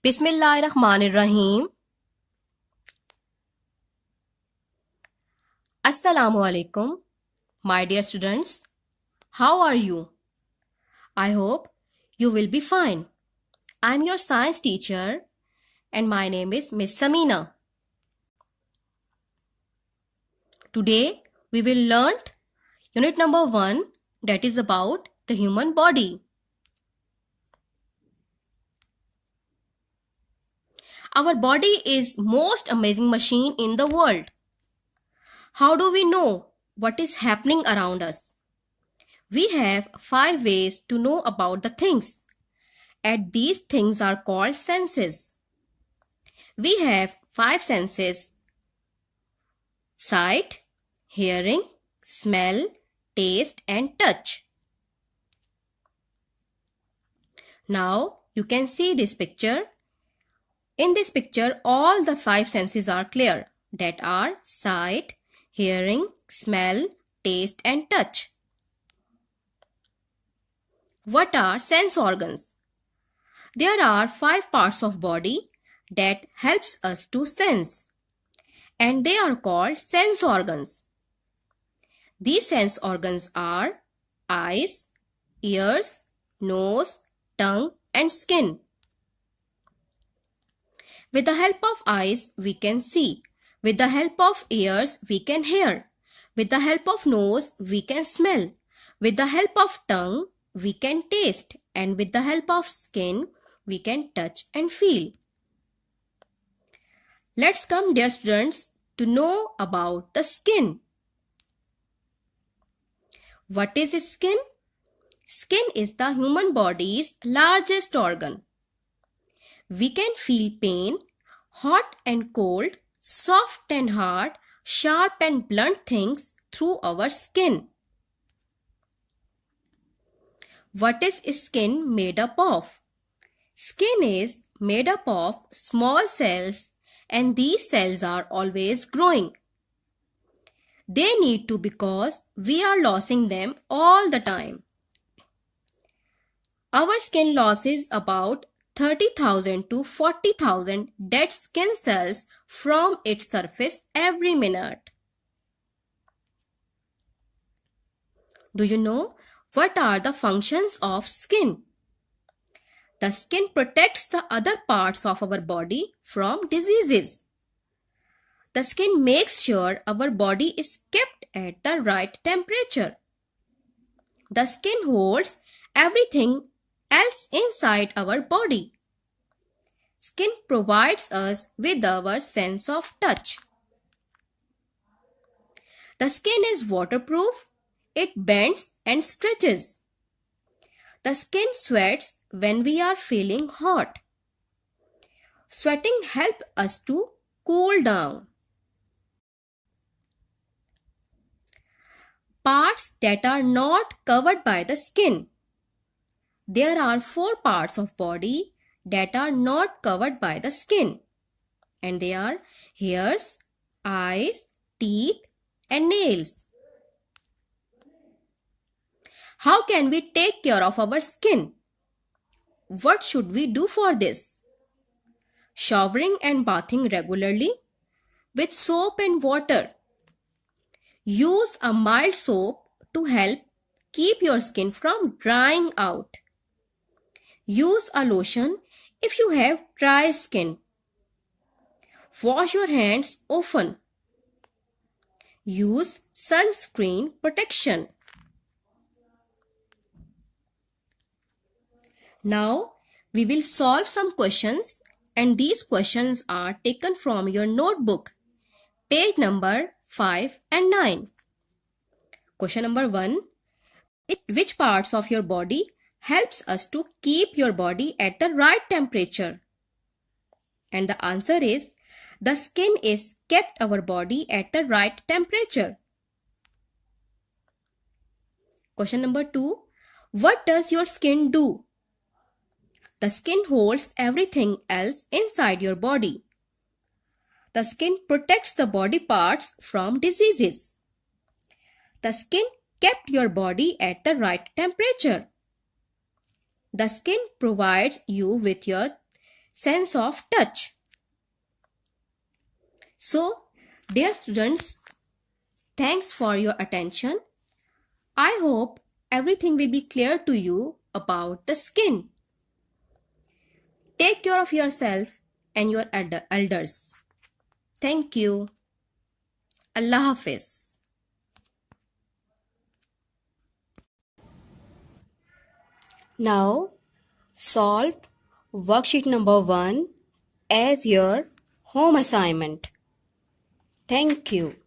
Bismillahirrahmanirrahim. Assalamu alaikum, my dear students. How are you? I hope you will be fine. I'm your science teacher and my name is Miss Samina. Today we will learn unit number 1, that is about the human body. Our body is most amazing machine in the world. How do we know what is happening around us? We have 5 ways to know about the things, and these things are called senses. We have 5 senses: sight, hearing, smell, taste and touch. Now you can see this picture. In this picture, all the 5 senses are clear, that are sight, hearing, smell, taste and touch. What are sense organs? There are 5 parts of body that helps us to sense, and they are called sense organs. These sense organs are eyes, ears, nose, tongue and skin. With the help of eyes, we can see. With the help of ears, we can hear. With the help of nose, we can smell. With the help of tongue, we can taste. And with the help of skin, we can touch and feel. Let's come, dear students, to know about the skin. What is skin? Skin is the human body's largest organ. We can feel pain, hot and cold, soft and hard, sharp and blunt things through our skin. What is skin made up of? Skin is made up of small cells, and these cells are always growing. They need to because we are losing them all the time. Our skin loses about 30,000 to 40,000 dead skin cells from its surface every minute. Do you know what are the functions of skin? The skin protects the other parts of our body from diseases. The skin makes sure our body is kept at the right temperature. The skin holds everything else inside our body. Skin provides us with our sense of touch. The skin is waterproof. It bends and stretches. The skin sweats when we are feeling hot. Sweating helps us to cool down. Parts that are not covered by the skin. There are 4 parts of body that are not covered by the skin, and they are ears, eyes, teeth and nails. How can we take care of our skin? What should we do for this? Showering and bathing regularly with soap and water. Use a mild soap to help keep your skin from drying out. Use a lotion if you have dry skin. Wash your hands often. Use sunscreen protection. Now we will solve some questions, and these questions are taken from your notebook, page number 5 and 9. Question number 1. Which parts of your body helps us to keep your body at the right temperature? And the answer is, the skin is kept our body at the right temperature. Question number 2. What does your skin do? The skin holds everything else inside your body. The skin protects the body parts from diseases. The skin kept your body at the right temperature. The skin provides you with your sense of touch. So, dear students, thanks for your attention. I hope everything will be clear to you about the skin. Take care of yourself and your elders. Thank you. Allah Hafiz. Now, solve worksheet number 1 as your home assignment. Thank you.